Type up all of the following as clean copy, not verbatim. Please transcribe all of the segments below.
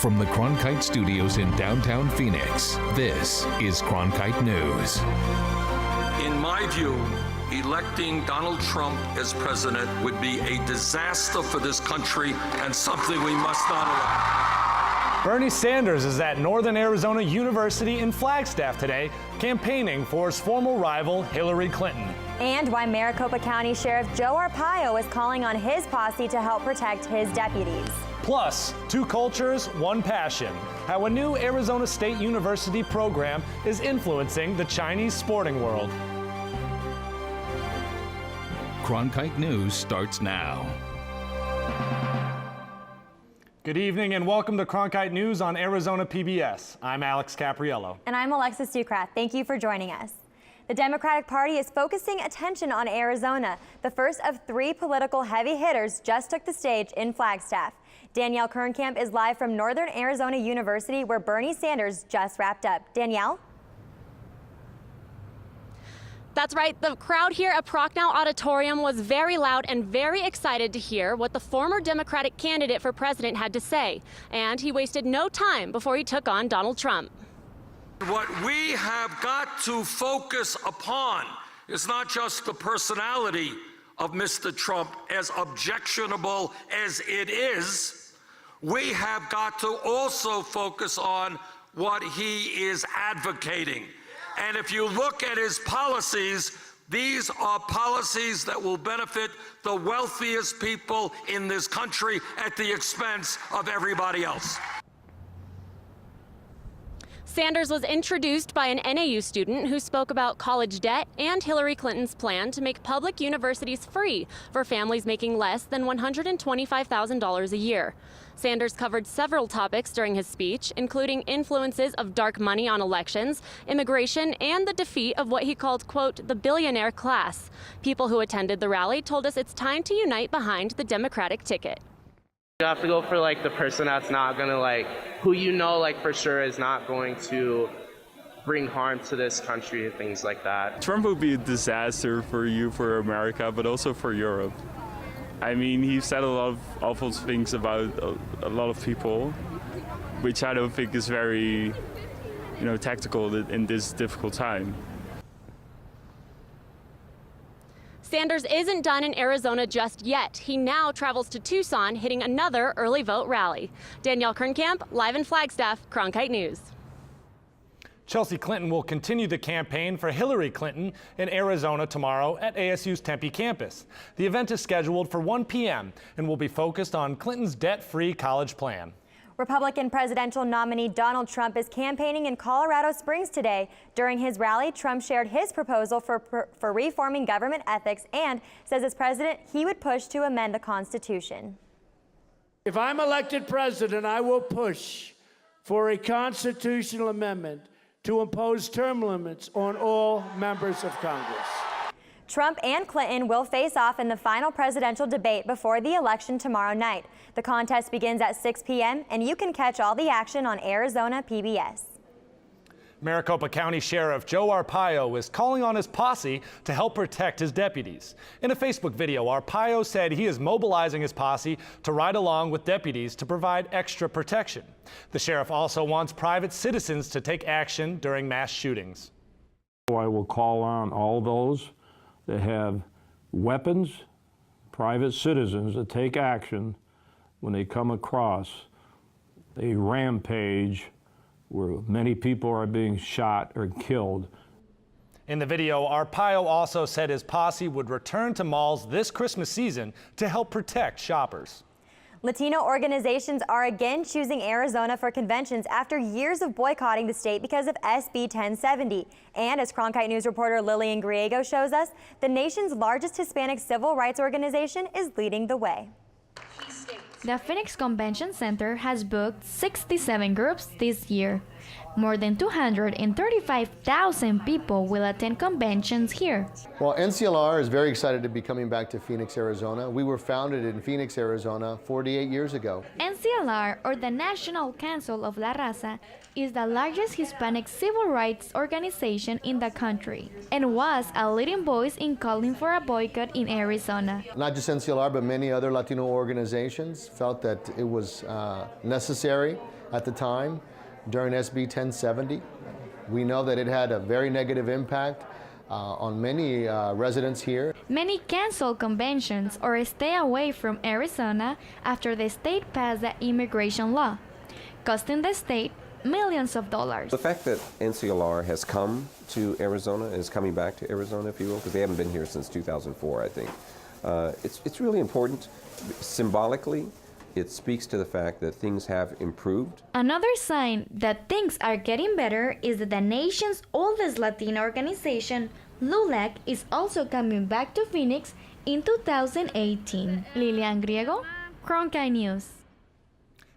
From the Cronkite Studios in downtown Phoenix, this is Cronkite News. In my view, electing Donald Trump as president would be a disaster for this country and something we must not allow. Bernie Sanders is at Northern Arizona University in Flagstaff today, campaigning for his former rival, Hillary Clinton. And why Maricopa County Sheriff Joe Arpaio is calling on his posse to help protect his deputies. Plus, two cultures, one passion. How a new Arizona State University program is influencing the Chinese sporting world. Cronkite News starts now. Good evening and welcome to Cronkite News on Arizona PBS. I'm Alex Capriello. And I'm Alexis Ducrath. Thank you for joining us. The Democratic Party is focusing attention on Arizona. The first of three political heavy hitters just took the stage in Flagstaff. Danielle Kernkamp is live from Northern Arizona University, where Bernie Sanders just wrapped up. Danielle? That's right. The crowd here at Prochnow Auditorium was very loud and very excited to hear what the former Democratic candidate for president had to say. And he wasted no time before he took on Donald Trump. What we have got to focus upon is not just the personality of Mr. Trump, as objectionable as it is. We have got to also focus on what he is advocating. And if you look at his policies, these are policies that will benefit the wealthiest people in this country at the expense of everybody else. Sanders was introduced by an NAU student who spoke about college debt and Hillary Clinton's plan to make public universities free for families making less than $125,000 a year. Sanders covered several topics during his speech, including influences of dark money on elections, immigration, and the defeat of what he called, quote, the billionaire class. People who attended the rally told us it's time to unite behind the Democratic ticket. You have to go for like the person that's not gonna who you know for sure is not going to bring harm to this country and things like that. Trump would be a disaster for you, for America, but also for Europe. I mean, he said a lot of awful things about a lot of people, which I don't think is very, tactical in this difficult time. Sanders isn't done in Arizona just yet. He now travels to Tucson, hitting another early vote rally. Danielle Kernkamp, live in Flagstaff, Cronkite News. Chelsea Clinton will continue the campaign for Hillary Clinton in Arizona tomorrow at ASU's Tempe campus. The event is scheduled for 1 p.m. and will be focused on Clinton's debt-free college plan. Republican presidential nominee Donald Trump is campaigning in Colorado Springs today. During his rally, Trump shared his proposal for reforming government ethics and says as president, he would push to amend the Constitution. If I'm elected president, I will push for a constitutional amendment to impose term limits on all members of Congress. Trump and Clinton will face off in the final presidential debate before the election tomorrow night. The contest begins at 6 p.m. and you can catch all the action on Arizona PBS. Maricopa County Sheriff Joe Arpaio is calling on his posse to help protect his deputies. In a Facebook video, Arpaio said he is mobilizing his posse to ride along with deputies to provide extra protection. The sheriff also wants private citizens to take action during mass shootings. I will call on all those that have weapons, private citizens, to take action when they come across a rampage where many people are being shot or killed. In the video, Arpaio also said his posse would return to malls this Christmas season to help protect shoppers. Latino organizations are again choosing Arizona for conventions after years of boycotting the state because of SB 1070. And as Cronkite News reporter Lillian Griego shows us, the nation's largest Hispanic civil rights organization is leading the way. The Phoenix Convention Center has booked 67 groups this year. More than 235,000 people will attend conventions here. Well, NCLR is very excited to be coming back to Phoenix, Arizona. We were founded in Phoenix, Arizona 48 years ago. NCLR, or the National Council of La Raza, is the largest Hispanic civil rights organization in the country and was a leading voice in calling for a boycott in Arizona. Not just NCLR, but many other Latino organizations felt that it was necessary at the time during SB 1070. We know that it had a very negative impact on many residents here. Many cancel conventions or stay away from Arizona after the state passed the immigration law, costing the state millions of dollars. The fact that NCLR has come to Arizona, is coming back to Arizona, if you will, because they haven't been here since 2004, I think. It's really important. Symbolically, it speaks to the fact that things have improved. Another sign that things are getting better is that the nation's oldest Latino organization, LULAC, is also coming back to Phoenix in 2018. Lilian Griego, Cronkite News.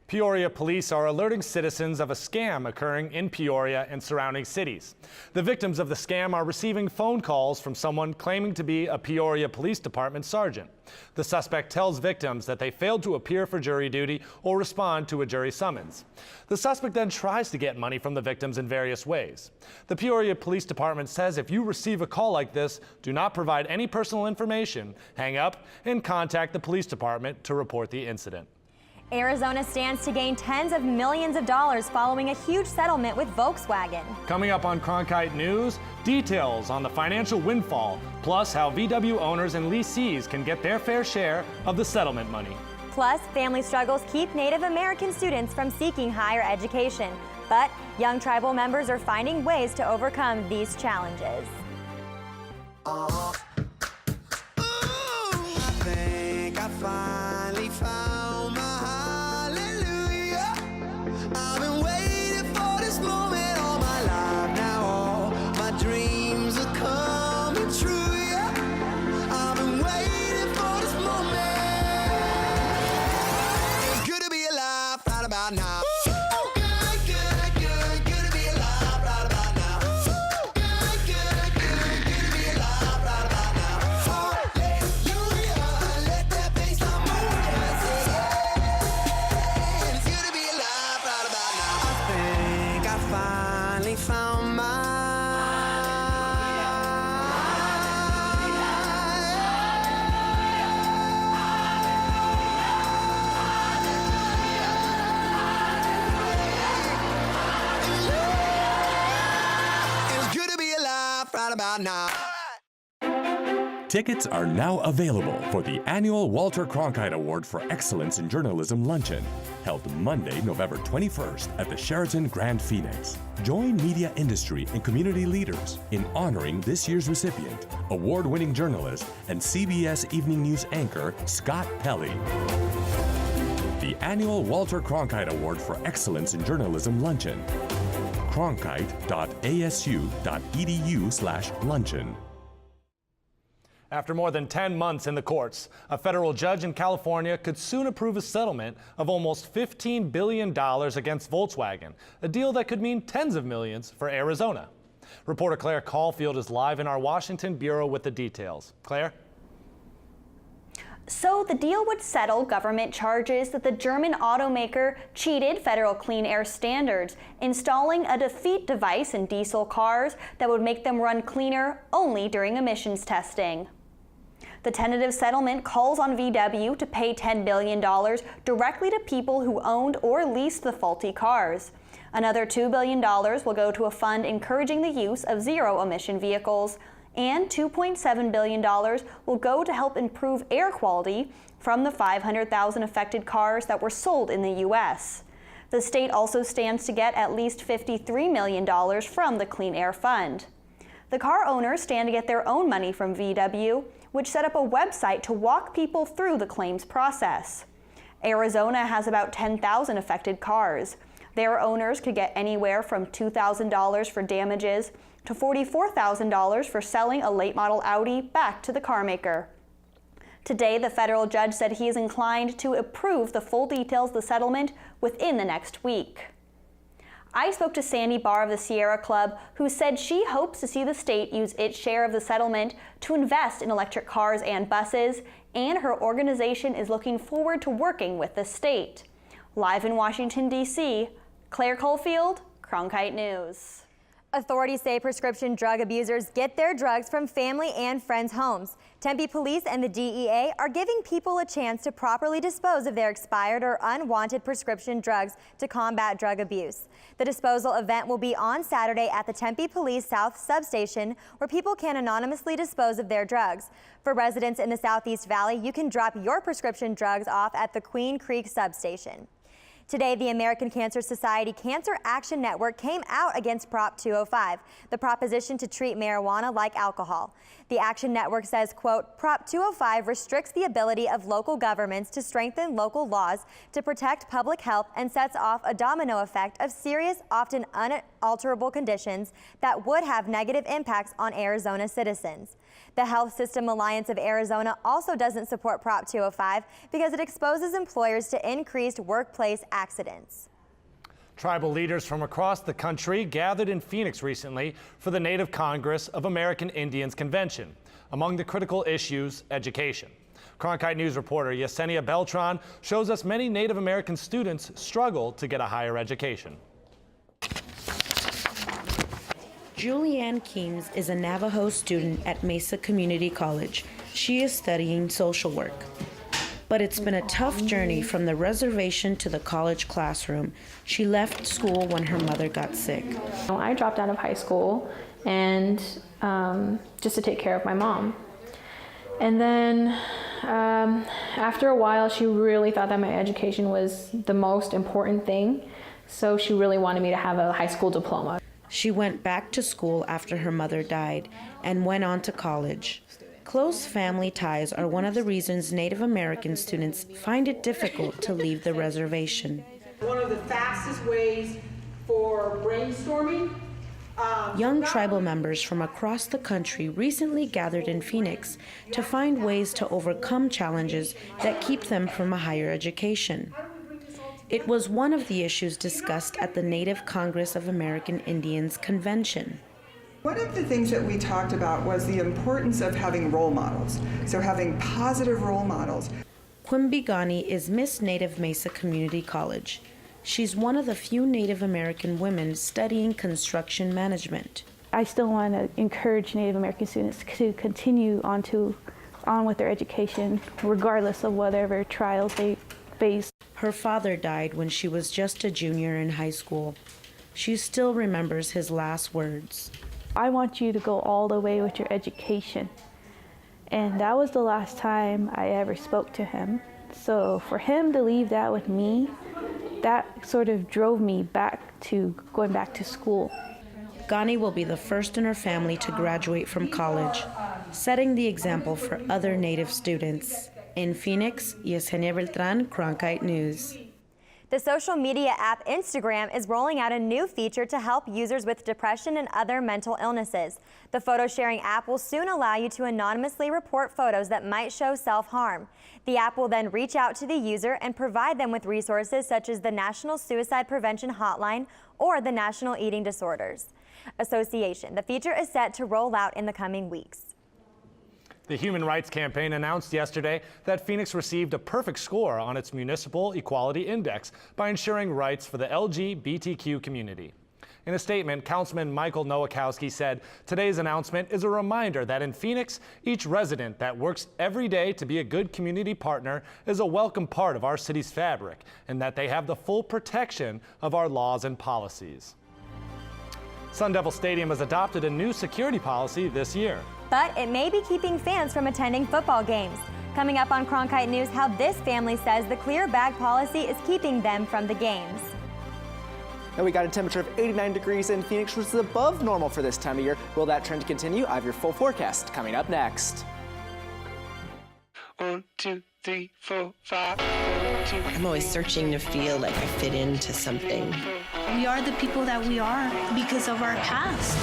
Peoria police are alerting citizens of a scam occurring in Peoria and surrounding cities. The victims of the scam are receiving phone calls from someone claiming to be a Peoria Police Department sergeant. The suspect tells victims that they failed to appear for jury duty or respond to a jury summons. The suspect then tries to get money from the victims in various ways. The Peoria Police Department says if you receive a call like this, do not provide any personal information, hang up, and contact the police department to report the incident. Arizona stands to gain tens of millions of dollars following a huge settlement with Volkswagen. Coming up on Cronkite News, details on the financial windfall, plus how VW owners and lessees can get their fair share of the settlement money. Plus, family struggles keep Native American students from seeking higher education. But young tribal members are finding ways to overcome these challenges. I think I finally found my hallelujah. I've been waiting for this moment all my life now. All my dreams are coming true, yeah. I've been waiting for this moment. It's good to be alive right about now. Now. Tickets are now available for the annual Walter Cronkite Award for Excellence in Journalism Luncheon, held Monday, November 21st at the Sheraton Grand Phoenix. Join media industry and community leaders in honoring this year's recipient, award-winning journalist and CBS Evening News anchor Scott Pelley. The annual Walter Cronkite Award for Excellence in Journalism Luncheon. cronkite.asu.edu/luncheon. After more than 10 months in the courts, a federal judge in California could soon approve a settlement of almost $15 billion against Volkswagen, a deal that could mean tens of millions for Arizona. Reporter Claire Caulfield is live in our Washington bureau with the details. Claire? So the deal would settle government charges that the German automaker cheated federal clean air standards, installing a defeat device in diesel cars that would make them run cleaner only during emissions testing. The tentative settlement calls on VW to pay $10 billion directly to people who owned or leased the faulty cars. Another $2 billion will go to a fund encouraging the use of zero-emission vehicles, and $2.7 billion will go to help improve air quality from the 500,000 affected cars that were sold in the U.S. The state also stands to get at least $53 million from the Clean Air Fund. The car owners stand to get their own money from VW, which set up a website to walk people through the claims process. Arizona has about 10,000 affected cars. Their owners could get anywhere from $2,000 for damages to $44,000 for selling a late model Audi back to the carmaker. Today, the federal judge said he is inclined to approve the full details of the settlement within the next week. I spoke to Sandy Barr of the Sierra Club, who said she hopes to see the state use its share of the settlement to invest in electric cars and buses, and her organization is looking forward to working with the state. Live in Washington, D.C., Claire Caulfield, Cronkite News. Authorities say prescription drug abusers get their drugs from family and friends' homes. Tempe police and the DEA are giving people a chance to properly dispose of their expired or unwanted prescription drugs to combat drug abuse. The disposal event will be on Saturday at the Tempe Police South Substation, where people can anonymously dispose of their drugs. For residents in the Southeast Valley, you can drop your prescription drugs off at the Queen Creek Substation. Today, the American Cancer Society Cancer Action Network came out against Prop 205, the proposition to treat marijuana like alcohol. The Action Network says, quote, Prop 205 restricts the ability of local governments to strengthen local laws to protect public health and sets off a domino effect of serious, often unalterable conditions that would have negative impacts on Arizona citizens. The Health System Alliance of Arizona also doesn't support Prop 205 because it exposes employers to increased workplace accidents. Tribal leaders from across the country gathered in Phoenix recently for the Native Congress of American Indians Convention. Among the critical issues, education. Cronkite News reporter Yesenia Beltran shows us many Native American students struggle to get a higher education. Julianne Keams is a Navajo student at Mesa Community College. She is studying social work. But it's been a tough journey from the reservation to the college classroom. She left school when her mother got sick. I dropped out of high school and just to take care of my mom. And then after a while, she really thought that my education was the most important thing. So she really wanted me to have a high school diploma. She went back to school after her mother died and went on to college. Close family ties are one of the reasons Native American students find it difficult to leave the reservation. One of the fastest ways for brainstorming. Young tribal members from across the country recently gathered in Phoenix to find ways to overcome challenges that keep them from a higher education. It was one of the issues discussed at the Native Congress of American Indians Convention. One of the things that we talked about was the importance of having role models, so having positive role models. Quimbigani is Miss Native Mesa Community College. She's one of the few Native American women studying construction management. I still want to encourage Native American students to continue on with their education, regardless of whatever trials they face. Her father died when she was just a junior in high school. She still remembers his last words. I want you to go all the way with your education. And that was the last time I ever spoke to him. So for him to leave that with me, that sort of drove me back to going back to school. Ghani will be the first in her family to graduate from college, setting the example for other Native students. In Phoenix, Yesenia Beltran, Cronkite News. The social media app Instagram is rolling out a new feature to help users with depression and other mental illnesses. The photo sharing app will soon allow you to anonymously report photos that might show self-harm. The app will then reach out to the user and provide them with resources such as the National Suicide Prevention Hotline or the National Eating Disorders Association. The feature is set to roll out in the coming weeks. The Human Rights Campaign announced yesterday that Phoenix received a perfect score on its Municipal Equality Index by ensuring rights for the LGBTQ community. In a statement, Councilman Michael Nowakowski said, today's announcement is a reminder that in Phoenix, each resident that works every day to be a good community partner is a welcome part of our city's fabric, and that they have the full protection of our laws and policies. Sun Devil Stadium has adopted a new security policy this year. But it may be keeping fans from attending football games. Coming up on Cronkite News, how this family says the clear bag policy is keeping them from the games. And we got a temperature of 89 degrees in Phoenix, which is above normal for this time of year. Will that trend continue? I have your full forecast coming up next. 1, 2, 3, 4, 5. I'm always searching to feel like I fit into something. We are the people that we are because of our past.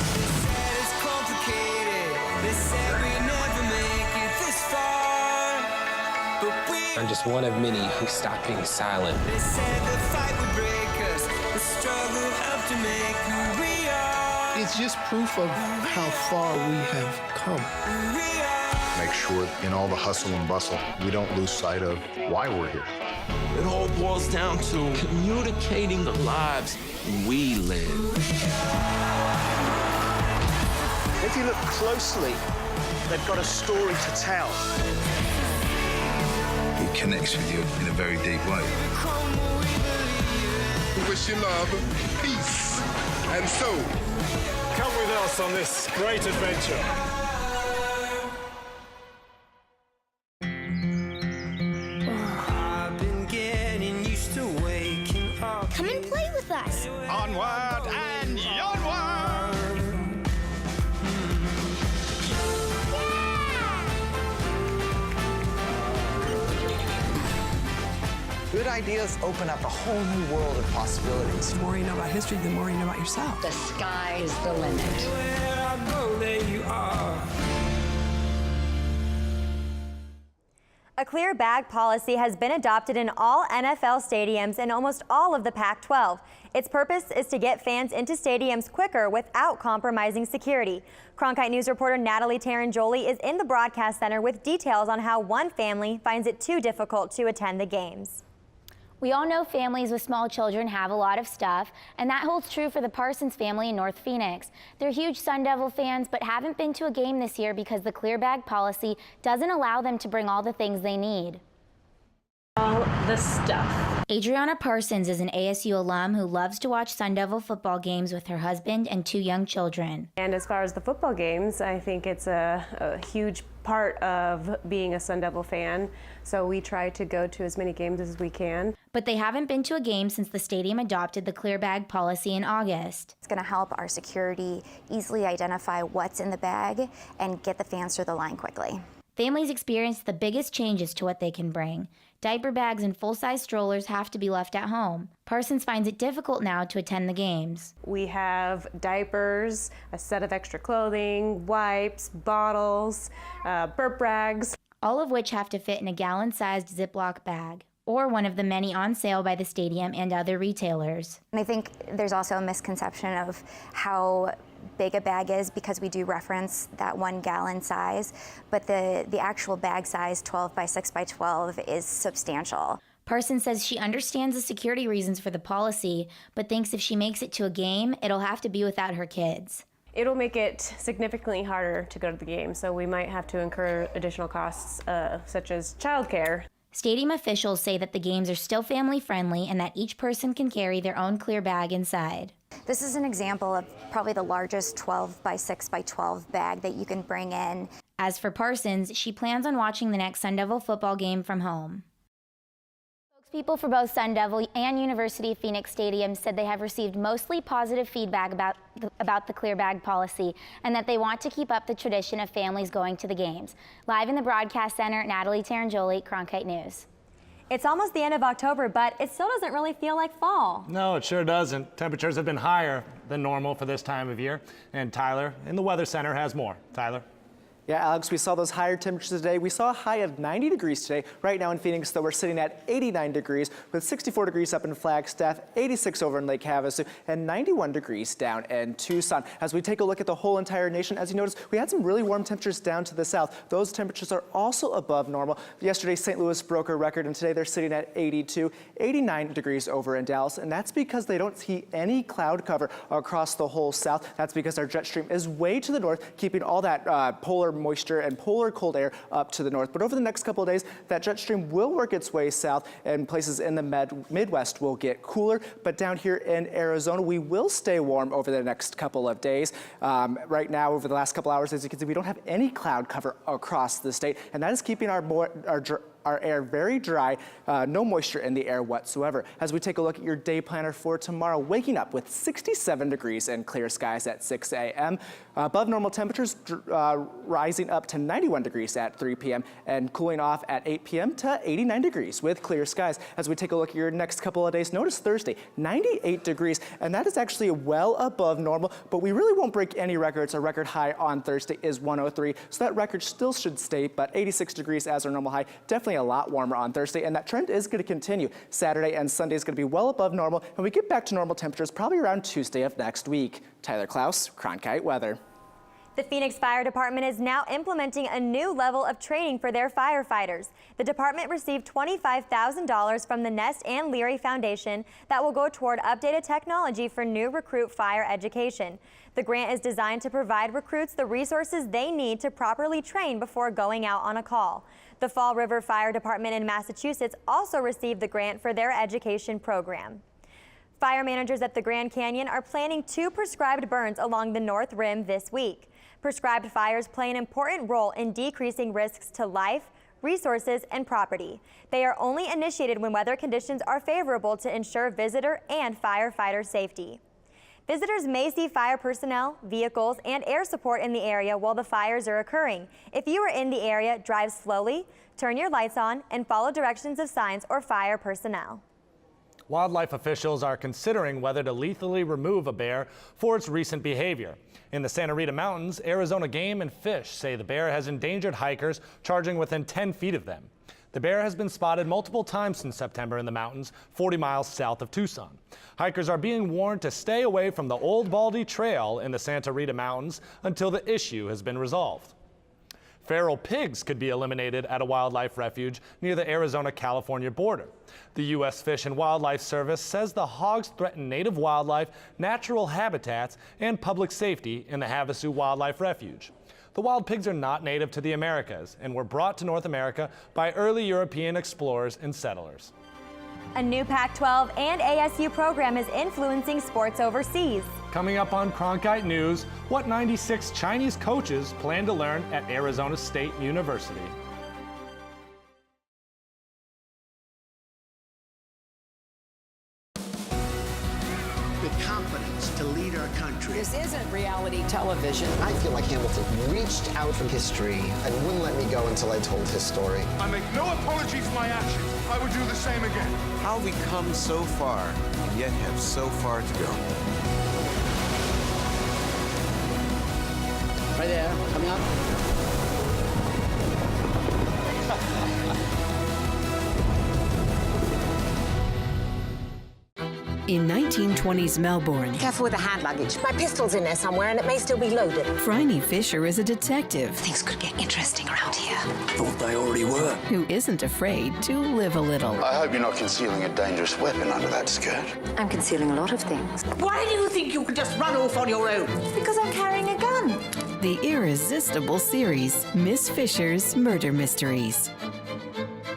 I'm just one of many who stopped being silent. They said the fight would break us, the struggle helped to make who we are. It's just proof of how far we have come. Make sure in all the hustle and bustle, we don't lose sight of why we're here. It all boils down to communicating the lives we live. If you look closely, they've got a story to tell. It connects with you in a very deep way. We wish you love, peace, and soul. Come with us on this great adventure. Come and play with us. Onward and onward. Good ideas open up a whole new world of possibilities. The more you know about history, the more you know about yourself. The sky is the limit. Where I go, there you are. A clear bag policy has been adopted in all NFL stadiums and almost all of the Pac-12. Its purpose is to get fans into stadiums quicker without compromising security. Cronkite News reporter Natalie Taranjoli is in the broadcast center with details on how one family finds it too difficult to attend the games. We all know families with small children have a lot of stuff, and that holds true for the Parsons family in North Phoenix. They're huge Sun Devil fans, but haven't been to a game this year because the clear bag policy doesn't allow them to bring all the things they need. All the stuff. Adriana Parsons is an ASU alum who loves to watch Sun Devil football games with her husband and 2 young children. And as far as the football games, I think it's a huge part of being a Sun Devil fan. So we try to go to as many games as we can. But they haven't been to a game since the stadium adopted the clear bag policy in August. It's going to help our security easily identify what's in the bag and get the fans through the line quickly. Families experience the biggest changes to what they can bring. Diaper bags and full-size strollers have to be left at home. Parsons finds it difficult now to attend the games. We have diapers, a set of extra clothing, wipes, bottles, burp rags. All of which have to fit in a gallon-sized Ziploc bag, or one of the many on sale by the stadium and other retailers. And I think there's also a misconception of how big a bag is because we do reference that 1 gallon size, but the actual bag size, 12 by 6 by 12, is substantial. Parsons says she understands the security reasons for the policy, but thinks if she makes it to a game, it'll have to be without her kids. It'll make it significantly harder to go to the game, so we might have to incur additional costs such as childcare. Stadium officials say that the games are still family-friendly and that each person can carry their own clear bag inside. This is an example of probably the largest 12 by 6 by 12 bag that you can bring in. As for Parsons, she plans on watching the next Sun Devil football game from home. Spokespeople for both Sun Devil and University of Phoenix stadiums said they have received mostly positive feedback about the clear bag policy and that they want to keep up the tradition of families going to the games. Live in the broadcast center, Natalie Taranjoli, Cronkite News. It's almost the end of October, but it still doesn't really feel like fall. No, it sure doesn't. Temperatures have been higher than normal for this time of year. And Tyler in the Weather Center has more. Tyler? Yeah, Alex, we saw those higher temperatures today. We saw a high of 90 degrees today. Right now in Phoenix, though, we're sitting at 89 degrees with 64 degrees up in Flagstaff, 86 over in Lake Havasu, and 91 degrees down in Tucson. As we take a look at the whole entire nation, as you notice, we had some really warm temperatures down to the south. Those temperatures are also above normal. Yesterday, St. Louis broke a record, and today they're sitting at 82, 89 degrees over in Dallas, and that's because they don't see any cloud cover across the whole south. That's because our jet stream is way to the north, keeping all that polar moisture and polar cold air up to the north. But over the next couple of days, that jet stream will work its way south, and places in the Midwest will get cooler. But down here in Arizona, we will stay warm over the next couple of days. Right now, over the last couple hours, as you can see, we don't have any cloud cover across the state, and that is keeping our air very dry, no moisture in the air whatsoever. As we take a look at your day planner for tomorrow, waking up with 67 degrees and clear skies at 6 a.m. Above normal temperatures, rising up to 91 degrees at 3 p.m. and cooling off at 8 p.m. to 89 degrees with clear skies. As we take a look at your next couple of days, notice Thursday, 98 degrees, and that is actually well above normal, but we really won't break any records. Our record high on Thursday is 103, so that record still should stay, but 86 degrees as our normal high, definitely a lot warmer on Thursday, and that trend is going to continue. Saturday and Sunday is going to be well above normal, and we get back to normal temperatures probably around Tuesday of next week. Tyler Klaus, Cronkite Weather. The Phoenix Fire Department is now implementing a new level of training for their firefighters. The department received $25,000 from the Nest and Leary Foundation that will go toward updated technology for new recruit fire education. The grant is designed to provide recruits the resources they need to properly train before going out on a call. The Fall River Fire Department in Massachusetts also received the grant for their education program. Fire managers at the Grand Canyon are planning 2 prescribed burns along the North Rim this week. Prescribed fires play an important role in decreasing risks to life, resources, and property. They are only initiated when weather conditions are favorable to ensure visitor and firefighter safety. Visitors may see fire personnel, vehicles, and air support in the area while the fires are occurring. If you are in the area, drive slowly, turn your lights on, and follow directions of signs or fire personnel. Wildlife officials are considering whether to lethally remove a bear for its recent behavior. In the Santa Rita Mountains, Arizona Game and Fish say the bear has endangered hikers charging within 10 feet of them. The bear has been spotted multiple times since September in the mountains, 40 miles south of Tucson. Hikers are being warned to stay away from the Old Baldy Trail in the Santa Rita Mountains until the issue has been resolved. Feral pigs could be eliminated at a wildlife refuge near the Arizona-California border. The U.S. Fish and Wildlife Service says the hogs threaten native wildlife, natural habitats, and public safety in the Havasu Wildlife Refuge. The wild pigs are not native to the Americas and were brought to North America by early European explorers and settlers. A new Pac-12 and ASU program is influencing sports overseas. Coming up on Cronkite News, what 96 Chinese coaches plan to learn at Arizona State University. The confidence to lead our country. This isn't reality television. I feel like Hamilton reached out from history and wouldn't let me go until I told his story. I make no apology for my actions. I would do the same again. How have we come so far and yet have so far to go? Right there, coming up. In 1920s Melbourne, careful with the hand luggage. My pistol's in there somewhere and it may still be loaded. Phryne Fisher is a detective. Things could get interesting around here. Thought they already were. Who isn't afraid to live a little. I hope you're not concealing a dangerous weapon under that skirt. I'm concealing a lot of things. Why do you think you could just run off on your own? Because I'm carrying a gun. The irresistible series, Miss Fisher's Murder Mysteries.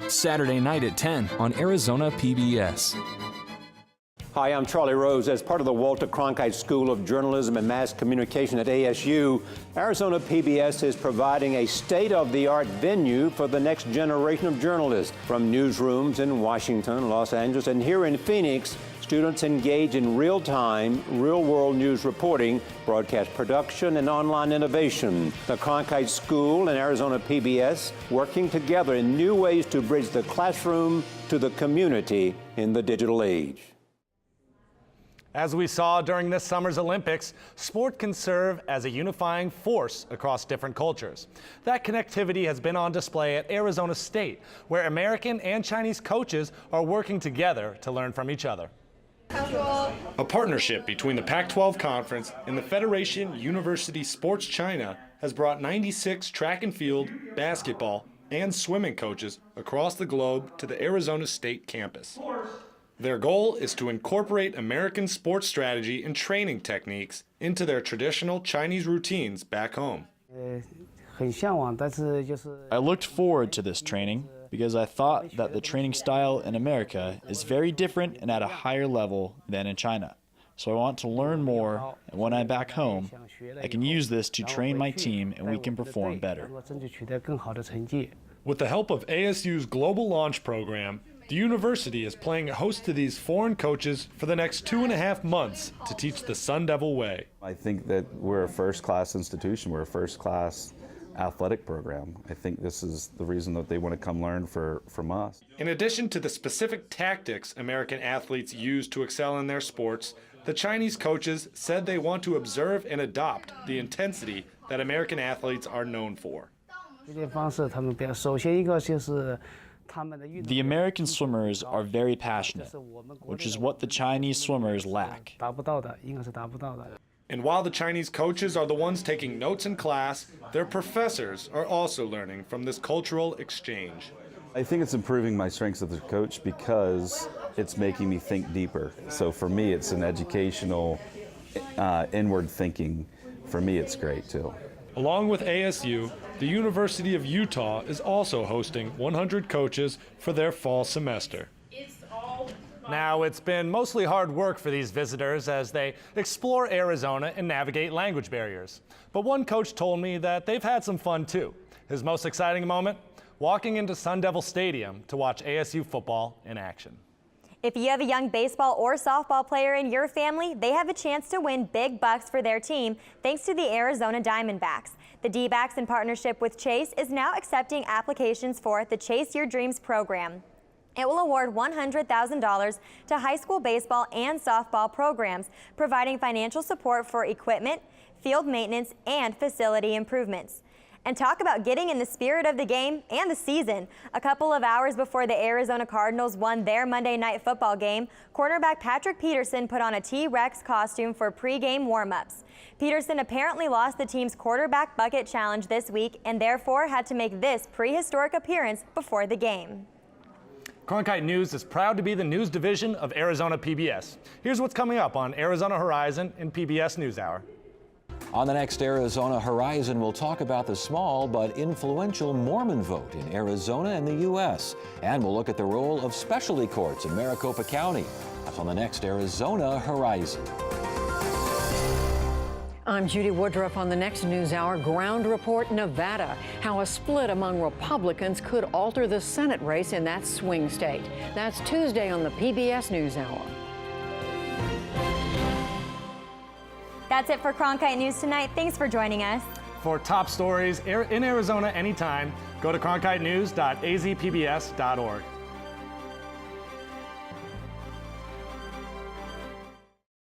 Saturday night at 10 on Arizona PBS. Hi, I'm Charlie Rose. As part of the Walter Cronkite School of Journalism and Mass Communication at ASU, Arizona PBS is providing a state-of-the-art venue for the next generation of journalists. From newsrooms in Washington, Los Angeles, and here in Phoenix, students engage in real-time, real-world news reporting, broadcast production, and online innovation. The Cronkite School and Arizona PBS working together in new ways to bridge the classroom to the community in the digital age. As we saw during this summer's Olympics, sport can serve as a unifying force across different cultures. That connectivity has been on display at Arizona State, where American and Chinese coaches are working together to learn from each other. A partnership between the Pac-12 Conference and the Federation University Sports China has brought 96 track and field, basketball, and swimming coaches across the globe to the Arizona State campus. Their goal is to incorporate American sports strategy and training techniques into their traditional Chinese routines back home. I looked forward to this training because I thought that the training style in America is very different and at a higher level than in China. So I want to learn more, and when I'm back home, I can use this to train my team and we can perform better. With the help of ASU's Global Launch Program, the university is playing host to these foreign coaches for the next 2.5 months to teach the Sun Devil way. I think that we're a first-class institution. We're a first-class athletic program. I think this is the reason that they want to come learn from us. In addition to the specific tactics American athletes use to excel in their sports, the Chinese coaches said they want to observe and adopt the intensity that American athletes are known for. The American swimmers are very passionate, which is what the Chinese swimmers lack. And while the Chinese coaches are the ones taking notes in class, their professors are also learning from this cultural exchange. I think it's improving my strengths as a coach because it's making me think deeper. So for me, it's an educational, inward thinking. For me, it's great too. Along with ASU, the University of Utah is also hosting 100 coaches for their fall semester. Now, it's been mostly hard work for these visitors as they explore Arizona and navigate language barriers. But one coach told me that they've had some fun too. His most exciting moment? Walking into Sun Devil Stadium to watch ASU football in action. If you have a young baseball or softball player in your family, they have a chance to win big bucks for their team thanks to the Arizona Diamondbacks. The D-backs, in partnership with Chase, is now accepting applications for the Chase Your Dreams program. It will award $100,000 to high school baseball and softball programs, providing financial support for equipment, field maintenance, and facility improvements. And talk about getting in the spirit of the game and the season. A couple of hours before the Arizona Cardinals won their Monday Night Football game, cornerback Patrick Peterson put on a T-Rex costume for pregame warm-ups. Peterson apparently lost the team's quarterback bucket challenge this week and therefore had to make this prehistoric appearance before the game. Cronkite News is proud to be the news division of Arizona PBS. Here's what's coming up on Arizona Horizon in PBS NewsHour. On the next Arizona Horizon, we'll talk about the small but influential Mormon vote in Arizona and the U.S. And we'll look at the role of specialty courts in Maricopa County. That's on the next Arizona Horizon. I'm Judy Woodruff on the next NewsHour. Ground Report Nevada. How a split among Republicans could alter the Senate race in that swing state. That's Tuesday on the PBS NewsHour. That's it for Cronkite News tonight. Thanks for joining us. For top stories in Arizona anytime, go to cronkitenews.azpbs.org.